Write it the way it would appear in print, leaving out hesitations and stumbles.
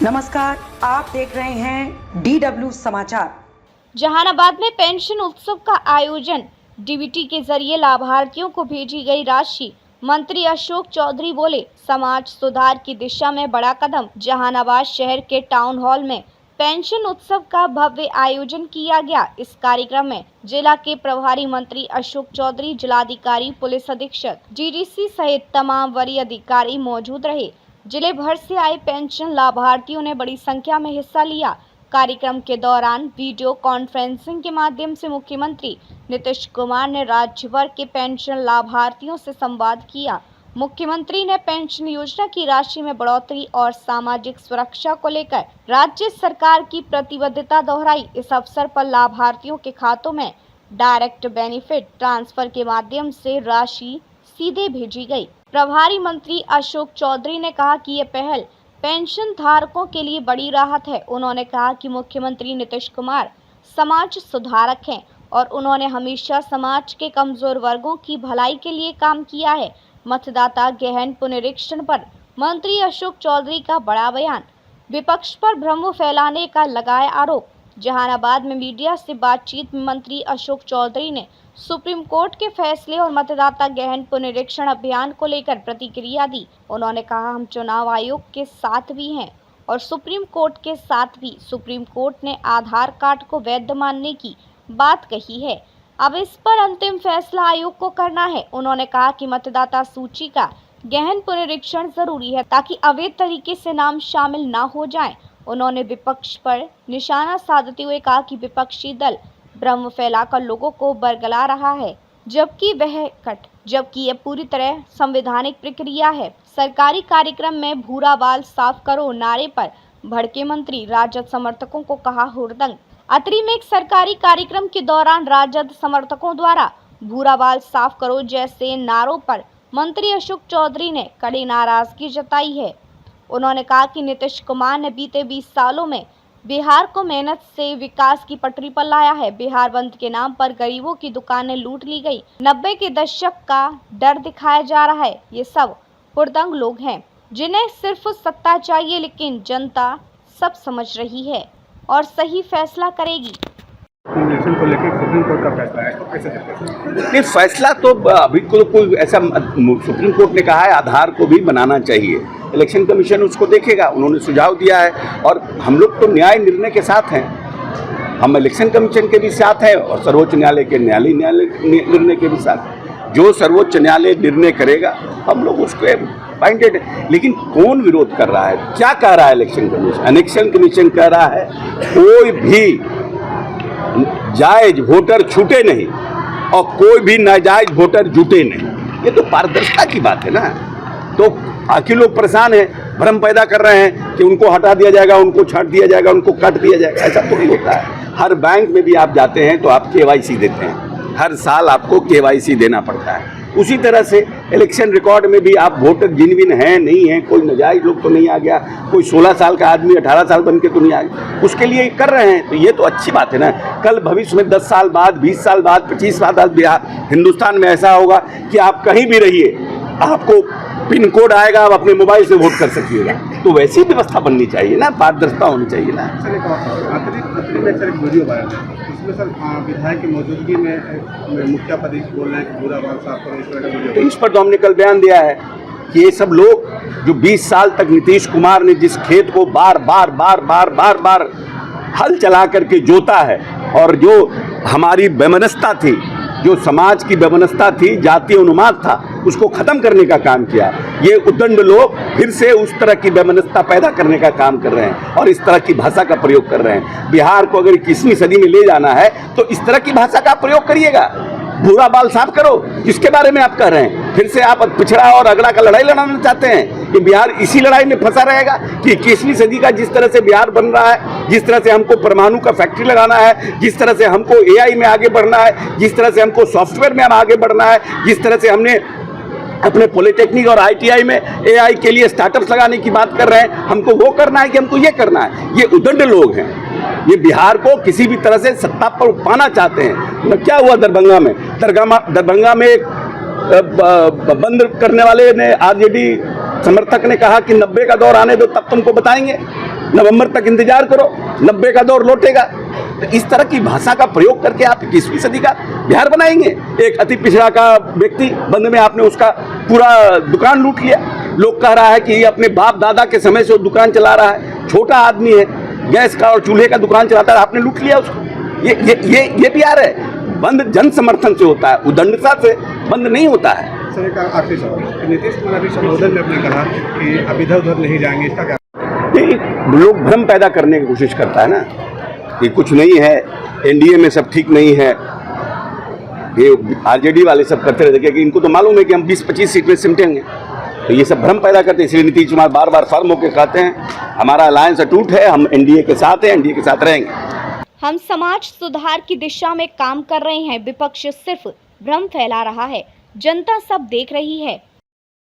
नमस्कार, आप देख रहे हैं DW समाचार। जहानाबाद में पेंशन उत्सव का आयोजन, डीबीटी के जरिए लाभार्थियों को भेजी गई राशि। मंत्री अशोक चौधरी बोले, समाज सुधार की दिशा में बड़ा कदम। जहानाबाद शहर के टाउन हॉल में पेंशन उत्सव का भव्य आयोजन किया गया। इस कार्यक्रम में जिला के प्रभारी मंत्री अशोक चौधरी, जिलाधिकारी, पुलिस अधीक्षक, डीडीसी सहित तमाम वरीय अधिकारी मौजूद रहे। जिले भर से आए पेंशन लाभार्थियों ने बड़ी संख्या में हिस्सा लिया। कार्यक्रम के दौरान वीडियो कॉन्फ्रेंसिंग के माध्यम से मुख्यमंत्री नीतीश कुमार ने राज्य भर के पेंशन लाभार्थियों से संवाद किया। मुख्यमंत्री ने पेंशन योजना की राशि में बढ़ोतरी और सामाजिक सुरक्षा को लेकर राज्य सरकार की प्रतिबद्धता दोहराई। इस अवसर पर लाभार्थियों के खातों में डायरेक्ट बेनिफिट ट्रांसफर के माध्यम से राशि सीधे भेजी गई। प्रभारी मंत्री अशोक चौधरी ने कहा कि ये पहल पेंशन धारकों के लिए बड़ी राहत है। उन्होंने कहा कि मुख्यमंत्री नीतीश कुमार समाज सुधारक हैं और उन्होंने हमेशा समाज के कमजोर वर्गों की भलाई के लिए काम किया है। मतदाता गहन पुनरीक्षण पर मंत्री अशोक चौधरी का बड़ा बयान। विपक्ष पर भ्रम फैलाने का लगाया आरोप। जहानाबाद में मीडिया से बातचीत में मंत्री अशोक चौधरी ने सुप्रीम कोर्ट के फैसले और मतदाता गहन पुनरीक्षण अभियान को लेकर प्रतिक्रिया दी। उन्होंने कहा, हम चुनाव आयोग के साथ भी हैं और सुप्रीम कोर्ट के साथ भी। सुप्रीम कोर्ट ने आधार कार्ड को वैध मानने की बात कही है। अब इस पर अंतिम फैसला आयोग को करना है। उन्होंने कहा कि मतदाता सूची का गहन पुनरीक्षण जरूरी है ताकि अवैध तरीके से नाम शामिल न हो जाएं। उन्होंने विपक्ष पर निशाना साधते हुए कहा कि विपक्षी दल भ्रम फैलाकर लोगों को बरगला रहा है, जबकि यह पूरी तरह संवैधानिक प्रक्रिया है। सरकारी कार्यक्रम में भूरा बाल साफ करो नारे पर भड़के मंत्री, राजद समर्थकों को कहा हुड़दंग। अतरी में एक सरकारी कार्यक्रम के दौरान राजद समर्थकों द्वारा भूरा बाल साफ करो जैसे नारों पर मंत्री अशोक चौधरी ने कड़ी नाराजगी जताई है। उन्होंने कहा कि नीतीश कुमार ने बीते 20 सालों में बिहार को मेहनत से विकास की पटरी पर लाया है। बिहार बंद के नाम पर गरीबों की दुकानें लूट ली गई। 90 के दशक का डर दिखाया जा रहा है। ये सब हुड़दंग लोग हैं जिन्हें सिर्फ सत्ता चाहिए, लेकिन जनता सब समझ रही है और सही फैसला करेगी। इलेक्शन को लेकर सुप्रीम कोर्ट का फैसला है, इसको कैसे देखते हैं? नहीं, फैसला तो अभी कोई ऐसा सुप्रीम कोर्ट ने कहा है आधार को भी बनाना चाहिए। इलेक्शन कमीशन उसको देखेगा, उन्होंने सुझाव दिया है और हम लोग तो न्याय निर्णय के साथ हैं। हम इलेक्शन कमीशन के भी साथ हैं और सर्वोच्च न्यायालय के निर्णय के भी साथ। जो सर्वोच्च न्यायालय निर्णय करेगा हम लोग उसके बाइंडेड है। लेकिन कौन विरोध कर रहा है, क्या कह रहा है इलेक्शन कमीशन? इलेक्शन कमीशन कह रहा है कोई भी जायज वोटर छूटे नहीं और कोई भी नाजायज वोटर जुटे नहीं। ये तो पारदर्शिता की बात है ना। तो बाकी लोग परेशान हैं, भ्रम पैदा कर रहे हैं कि उनको हटा दिया जाएगा, उनको छांट दिया जाएगा, उनको काट दिया जाएगा। ऐसा थोड़ी होता है। हर बैंक में भी आप जाते हैं तो आप KYC देते हैं, हर साल आपको KYC देना पड़ता है। उसी तरह से इलेक्शन रिकॉर्ड में भी आप वोटर जिनविन हैं नहीं हैं, कोई नाजायज लोग तो नहीं आ गया, कोई 16 साल का आदमी 18 साल बन के तो नहीं आ गया, उसके लिए कर रहे हैं। तो ये तो अच्छी बात है ना। कल भविष्य में 10 साल बाद, 20 साल बाद, 25 साल बाद बिहार हिंदुस्तान में ऐसा होगा कि आप कहीं भी रहिए, आपको पिन कोड आएगा, आप अपने मोबाइल से वोट कर सकिएगा। तो वैसी व्यवस्था बननी चाहिए ना, पारदर्शिता होनी चाहिए ना। सर एक वीडियो वायरल है, इसमें सर विधायक की मौजूदगी में मुखिया पद बोल रहे हैं कि पूरा बाल साफ करो, इस तरह का वीडियो। तो इस पर तो हमने कल बयान दिया है कि ये सब लोग जो 20 साल तक नीतीश कुमार ने जिस खेत को बार बार हल चला करके जोता है और जो हमारी वैमनस्यता थी, जो समाज की वैमनस्यता थी, जातीय उन्माद था, उसको खत्म करने का काम किया। ये उद्दंड लोग फिर से उस तरह की वैमनस्यता पैदा करने का काम कर रहे हैं और इस तरह की भाषा का प्रयोग कर रहे हैं। बिहार को अगर 21वीं सदी में ले जाना है तो इस तरह की भाषा का प्रयोग करिएगा। भूरा बाल साफ करो, किसके बारे में आप कह रहे हैं? फिर से आप पिछड़ा और अगड़ा का लड़ाई लड़ाना चाहते हैं कि बिहार इसी लड़ाई में फंसा रहेगा कि 21वीं सदी का जिस तरह से बिहार बन रहा है, जिस तरह से हमको परमाणु का फैक्ट्री लगाना है, जिस तरह से हमको AI में आगे बढ़ना है, जिस तरह से हमको सॉफ्टवेयर में आगे बढ़ना है, जिस तरह से हमने अपने पॉलिटेक्निक और ITI में AI के लिए स्टार्टअप्स लगाने की बात कर रहे हैं, हमको वो करना है कि हमको ये करना है। ये उद्दंड लोग हैं, ये बिहार को किसी भी तरह से सत्ता पर पाना चाहते हैं। क्या हुआ दरभंगा में एक बंद करने वाले ने RJD समर्थक ने कहा कि 90 का दौर आने दो, तब तुमको बताएंगे। नवंबर तक इंतजार करो, 90 का दौर लौटेगा। तो इस तरह की भाषा का प्रयोग करके आप 21वीं सदी का बिहार बनाएंगे। एक अति पिछड़ा का व्यक्ति, बंद में आपने उसका पूरा दुकान लूट लिया। लोग कह रहा है कि ये अपने बाप दादा के समय से वो दुकान चला रहा है, छोटा आदमी है, गैस का और चूल्हे का दुकान चलाता है, आपने लूट लिया उसको। ये बिहार है। बंद जन समर्थन से होता है, उदंडता से बंद नहीं होता है। सर एक आखिरी सवाल, नीतीश कुमार अभी संबोधन में अपने कहा कि अब इधर उधर नहीं जाएंगे, इसका क्या? नहीं, लोग भ्रम पैदा करने की कोशिश करता है ना कि कुछ नहीं है, एनडीए में सब ठीक नहीं है। ये आरजेडी वाले सब करते रहते कि इनको तो मालूम है कि हम 20-25 सीट में सिमटेंगे, तो ये सब भ्रम पैदा करते हैं। इसलिए नीतीश कुमार बार बार फर्म होकर कहते हैं हमारा अलायंस अटूट है, हम एनडीए के साथ हैं, एनडीए के साथ रहेंगे। हम समाज सुधार की दिशा में काम कर रहे हैं, विपक्ष सिर्फ भ्रम फैला रहा है, जनता सब देख रही है।